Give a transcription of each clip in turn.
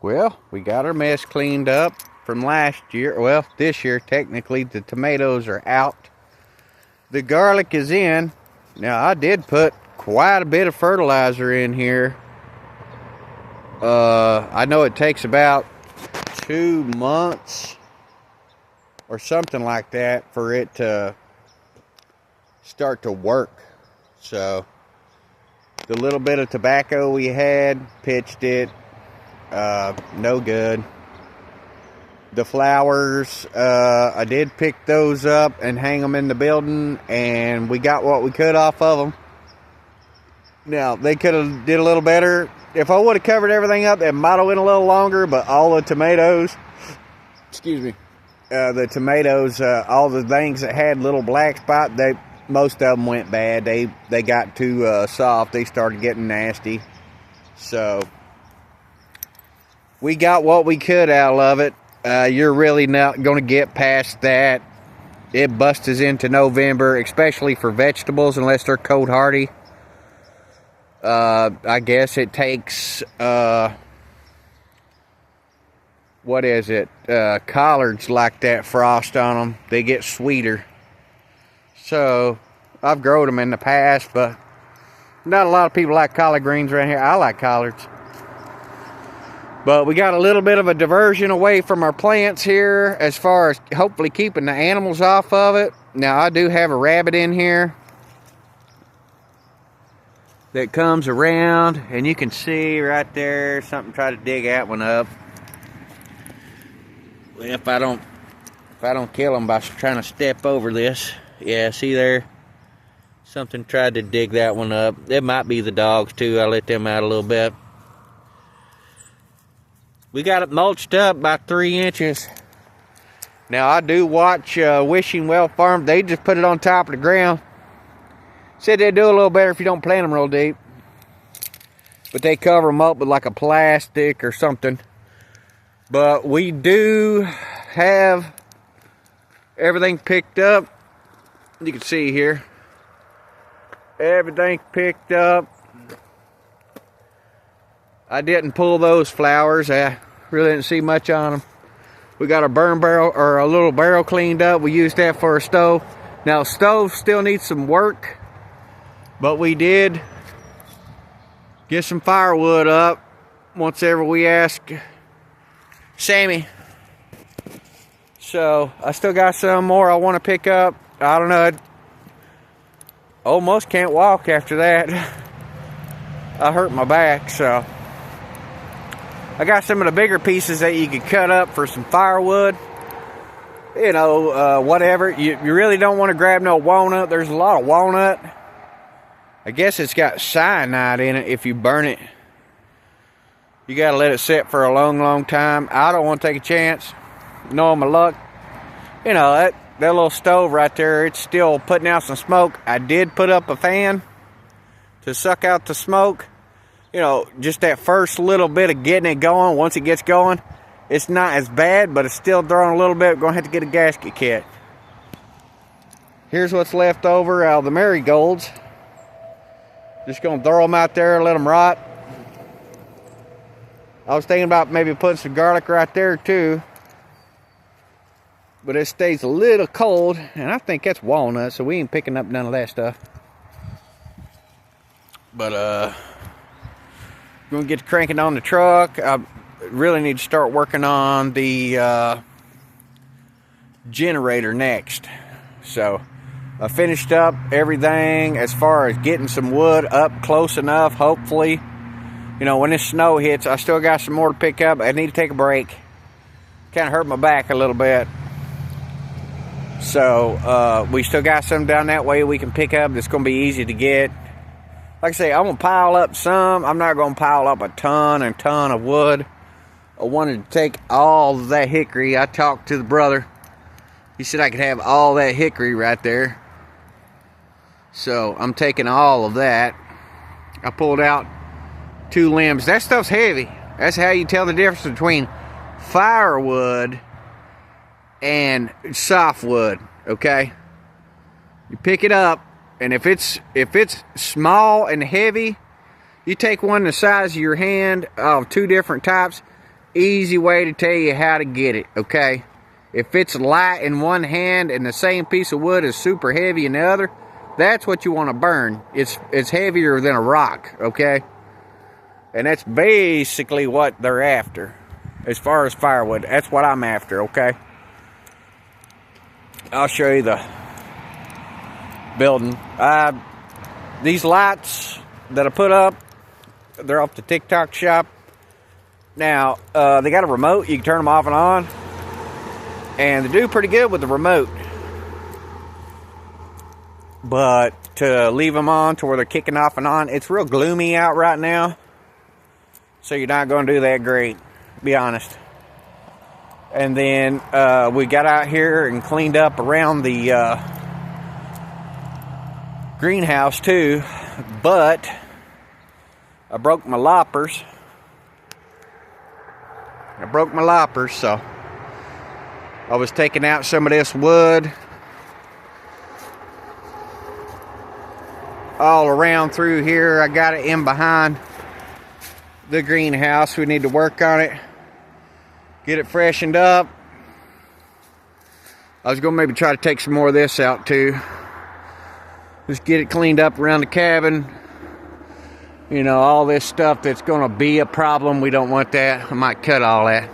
Well, we got our mess cleaned up from last year. Well, this year, technically, the tomatoes are out. The garlic is in. Now, I did put quite a bit of fertilizer in here. I know it takes about 2 months or something like that for it to start to work. So, the little bit of tobacco we had, pitched it. No good. The flowers, I did pick those up and hang them in the building, and we got what we could off of them. Now, they could have did a little better. If I would have covered everything up, it might have went a little longer, but all the tomatoes, the tomatoes, all the things that had little black spot, most of them went bad. They got too soft. They started getting nasty. So, we got what we could out of it. You're really not going to get past that. It busts into November, especially for vegetables, unless they're cold hardy. I guess it takes, what is it? Collards like that frost on them. They get sweeter. So, I've grown them in the past, but not a lot of people like collard greens around here. I like collards. But we got a little bit of a diversion away from our plants here as far as hopefully keeping the animals off of it. Now, I do have a rabbit in here that comes around, and you can see right there something try to dig that one up. If I don't kill him by trying to step over this. Yeah, see there? Something tried to dig that one up. It might be the dogs too. I let them out a little bit. We got it mulched up by 3 inches. Now, I do watch Wishing Well Farm. They just put it on top of the ground. Said they do a little better if you don't plant them real deep. But they cover them up with like a plastic or something. But we do have everything picked up. You can see here. Everything picked up. I didn't pull those flowers. I really didn't see much on them. We got our burn barrel, or a little barrel cleaned up. We used that for a stove. Now, stove still needs some work, but we did get some firewood up once ever we ask Sammy. So, I still got some more I want to pick up. I don't know. I almost can't walk after that. I hurt my back, so. I got some of the bigger pieces that you could cut up for some firewood. You know, whatever. You really don't want to grab no walnut. There's a lot of walnut. I guess it's got cyanide in it if you burn it. You got to let it sit for a long, long time. I don't want to take a chance. Knowing my luck. You know, that little stove right there, it's still putting out some smoke. I did put up a fan to suck out the smoke. You know, just that first little bit of getting it going, once it gets going, it's not as bad, but it's still throwing a little bit. We're going to have to get a gasket kit. Here's what's left over out of the marigolds. Just going to throw them out there and let them rot. I was thinking about maybe putting some garlic right there too. But it stays a little cold, and I think that's walnut, so we ain't picking up none of that stuff. But, gonna get cranking on the truck. I really need to start working on the generator next. So I finished up everything as far as getting some wood up close enough. Hopefully, you know, when this snow hits, I still got some more to pick up. I need to take a break. Kind of hurt my back a little bit. So we still got some down that way we can pick up. That's gonna be easy to get. Like I say, I'm going to pile up some. I'm not going to pile up a ton and ton of wood. I wanted to take all of that hickory. I talked to the brother. He said I could have all that hickory right there. So, I'm taking all of that. I pulled out 2 limbs. That stuff's heavy. That's how you tell the difference between firewood and softwood, okay? You pick it up. And if it's small and heavy, you take one the size of your hand of 2 different types. easy way to tell you how to get it, okay? If it's light in one hand and the same piece of wood is super heavy in the other, that's what you want to burn. It's heavier than a rock, okay? And that's basically what they're after. As far as firewood, that's what I'm after, okay? I'll show you the building. These lights that I put up, they're off the TikTok shop. Now, they got a remote. You can turn them off and on. And they do pretty good with the remote. But to leave them on to where they're kicking off and on, it's real gloomy out right now. So you're not going to do that great, to be honest. And then we got out here and cleaned up around the greenhouse too. But I broke my loppers. So I was taking out some of this wood all around through here. I got it in behind the greenhouse. We need to work on it, get it freshened up. I was gonna maybe try to take some more of this out too. Just get it cleaned up around the cabin. You know, all this stuff that's gonna be a problem, we don't want that. I might cut all that.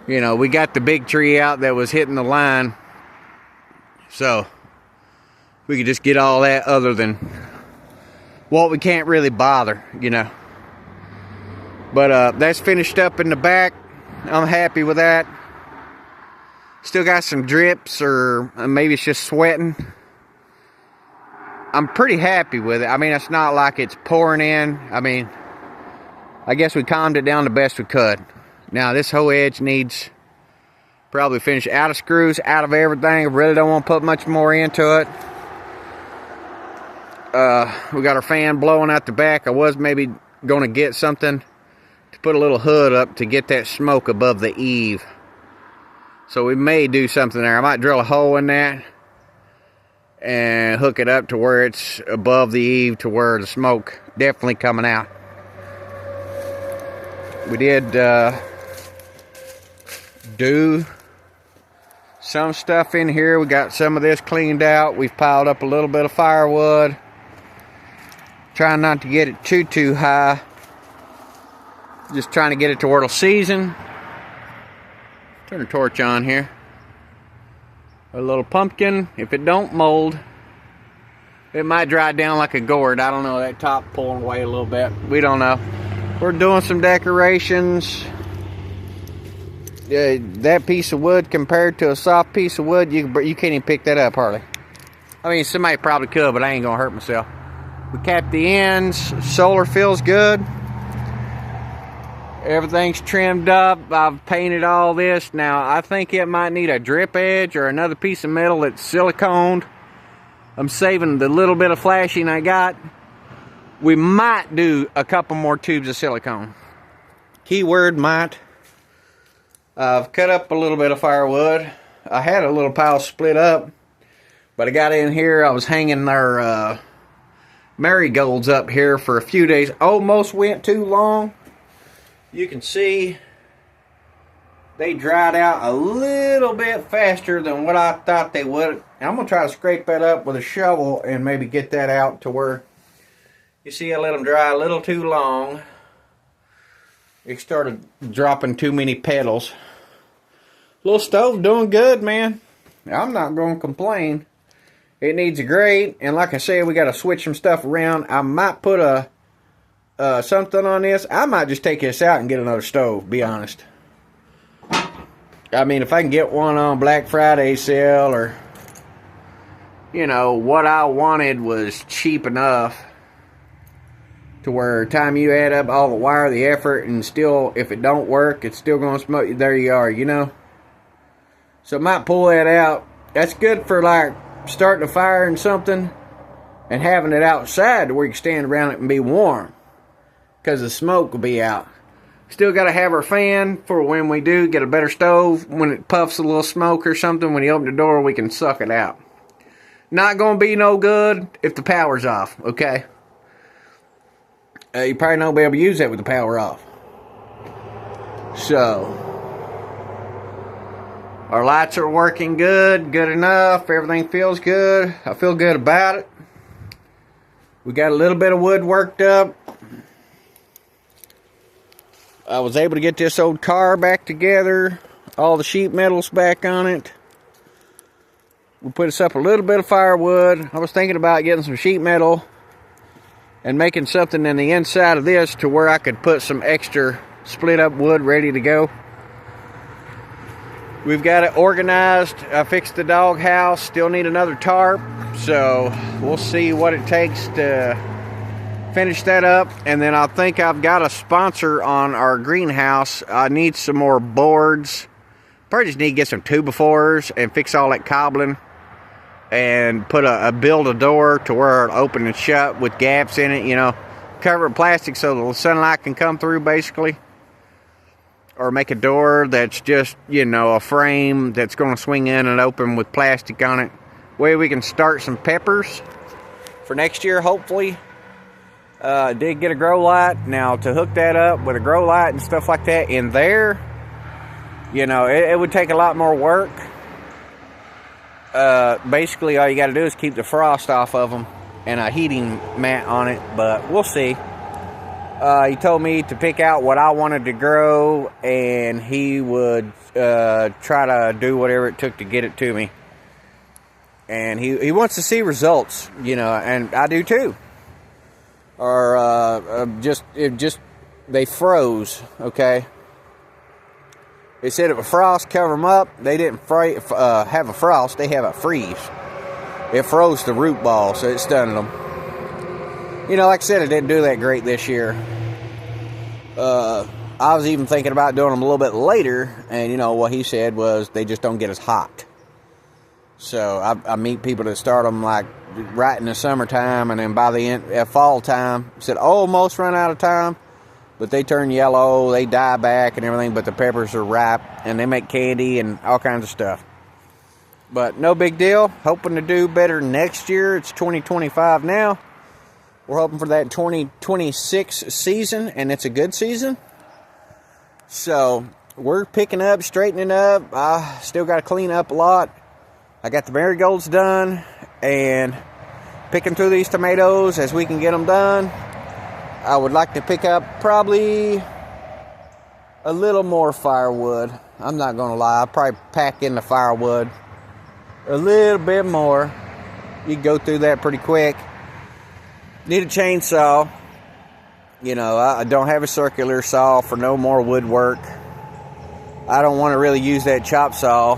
You know, we got the big tree out that was hitting the line, so we could just get all that other than what we can't really bother, you know. But that's finished up in the back. I'm happy with that. Still got some drips, or maybe it's just sweating. I'm pretty happy with it. I mean, it's not like it's pouring in. I mean, I guess we calmed it down the best we could. Now, this whole edge needs probably finish out of screws, out of everything. I really don't want to put much more into it. We got our fan blowing out the back. I was maybe going to get something to put a little hood up to get that smoke above the eave. So we may do something there. I might drill a hole in that and hook it up to where it's above the eave, to where the smoke definitely coming out. We did do some stuff in here. We got some of this cleaned out. We've piled up a little bit of firewood. Trying not to get it too high. Just trying to get it to where it'll season. Turn the torch on here. A little pumpkin. If it don't mold, it might dry down like a gourd. I don't know. That top pulling away a little bit. We don't know. We're doing some decorations. That piece of wood compared to a soft piece of wood, you can't even pick that up hardly. I mean, somebody probably could, but I ain't gonna hurt myself. We capped the ends. Solar feels good. Everything's trimmed up. I've painted all this. Now, I think it might need a drip edge or another piece of metal that's siliconed. I'm saving the little bit of flashing I got. We might do a couple more tubes of silicone. Keyword might. I've cut up a little bit of firewood. I had a little pile split up, but I got in here. I was hanging our marigolds up here for a few days. Almost went too long. You can see they dried out a little bit faster than what I thought they would. I'm going to try to scrape that up with a shovel and maybe get that out to where, you see, I let them dry a little too long. It started dropping too many petals. Little stove doing good, man. I'm not going to complain. It needs a grate, and like I said, we got to switch some stuff around. I might put a something on this. I might just take this out and get another stove, be honest. I mean, if I can get one on Black Friday sale, or, you know, what I wanted was cheap enough to where time you add up all the wire, the effort, and still, if it don't work, it's still going to smoke you. There you are, you know. So I might pull that out. That's good for, like, starting a fire and something and having it outside to where you can stand around it and be warm, because the smoke will be out. Still got to have our fan for when we do get a better stove. When it puffs a little smoke or something, when you open the door, we can suck it out. Not going to be no good if the power's off, okay? You probably not be able to use that with the power off. So our lights are working good enough. Everything feels good. I feel good about it. We got a little bit of wood worked up. I was able to get this old car back together. All the sheet metal's back on it. We put us up a little bit of firewood. I was thinking about getting some sheet metal and making something in the inside of this to where I could put some extra split up wood ready to go. We've got it organized. I fixed the dog house. Still need another tarp. So we'll see what it takes to finish that up. And then I think I've got a sponsor on our greenhouse. I need some more boards. Probably just need to get some 2x4s and fix all that cobbling. And put build a door to where it'll open and shut with gaps in it, you know. Cover it with plastic so the sunlight can come through, basically. Or make a door that's just, you know, a frame that's going to swing in and open with plastic on it. Way we can start some peppers for next year, hopefully. Did get a grow light. Now, to hook that up with a grow light and stuff like that in there, you know, it would take a lot more work. Basically, all you got to do is keep the frost off of them and a heating mat on it, but we'll see. He told me to pick out what I wanted to grow, and he would try to do whatever it took to get it to me. And he wants to see results, you know, and I do too. Or they froze, okay? They said if a frost cover them up, they didn't have a frost, they have a freeze. It froze the root ball, so it stunned them. You know, like I said, it didn't do that great this year. I was even thinking about doing them a little bit later, and you know, what he said was they just don't get as hot. So I meet people that start them like right in the summertime, and then by the end at fall time, said almost run out of time. But they turn yellow, they die back and everything, but the peppers are ripe, and they make candy and all kinds of stuff. But no big deal. Hoping to do better next year. It's 2025 now. We're hoping for that 2026 season, and it's a good season. So we're picking up, straightening up. I still got to clean up a lot. I got the marigolds done, and picking through these tomatoes as we can get them done. I would like to pick up probably a little more firewood. I'm not going to lie. I'll probably pack in the firewood a little bit more. You can go through that pretty quick. Need a chainsaw. You know, I don't have a circular saw for no more woodwork. I don't want to really use that chop saw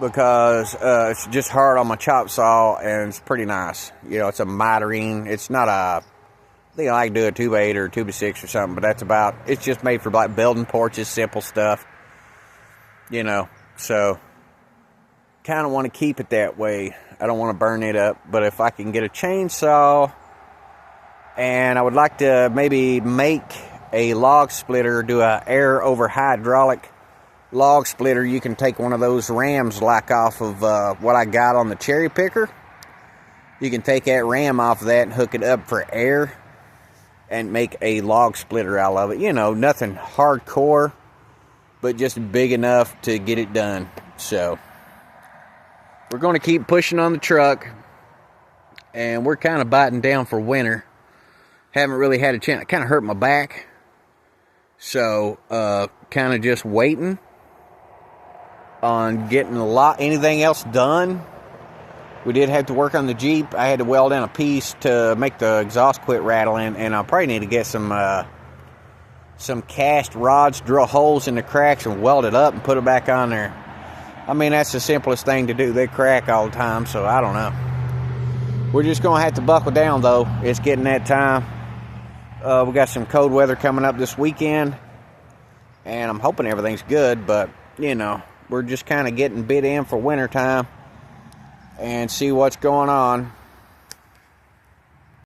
because it's just hard on my chop saw, and it's pretty nice. You know, it's a miterine. It's not a... I think I like to do a 2x8 or a 2x6 or something, but that's about, it's just made for like building porches, simple stuff, you know. So kind of want to keep it that way. I don't want to burn it up, but if I can get a chainsaw, and I would like to maybe make a log splitter, do a air over hydraulic log splitter. You can take one of those rams like off of what I got on the cherry picker. You can take that ram off of that and hook it up for air and make a log splitter out of it. You know, nothing hardcore, but just big enough to get it done. So we're going to keep pushing on the truck, and we're kind of biting down for winter. Haven't really had a chance. I kind of hurt my back, so kind of just waiting on getting anything else done. We did have to work on the Jeep. I had to weld in a piece to make the exhaust quit rattling, and I probably need to get some cast rods, drill holes in the cracks, and weld it up and put it back on there. I mean, that's the simplest thing to do. They crack all the time, so I don't know. We're just going to have to buckle down, though. It's getting that time. We got some cold weather coming up this weekend, and I'm hoping everything's good, but, you know, we're just kind of getting bid in for winter time and see what's going on.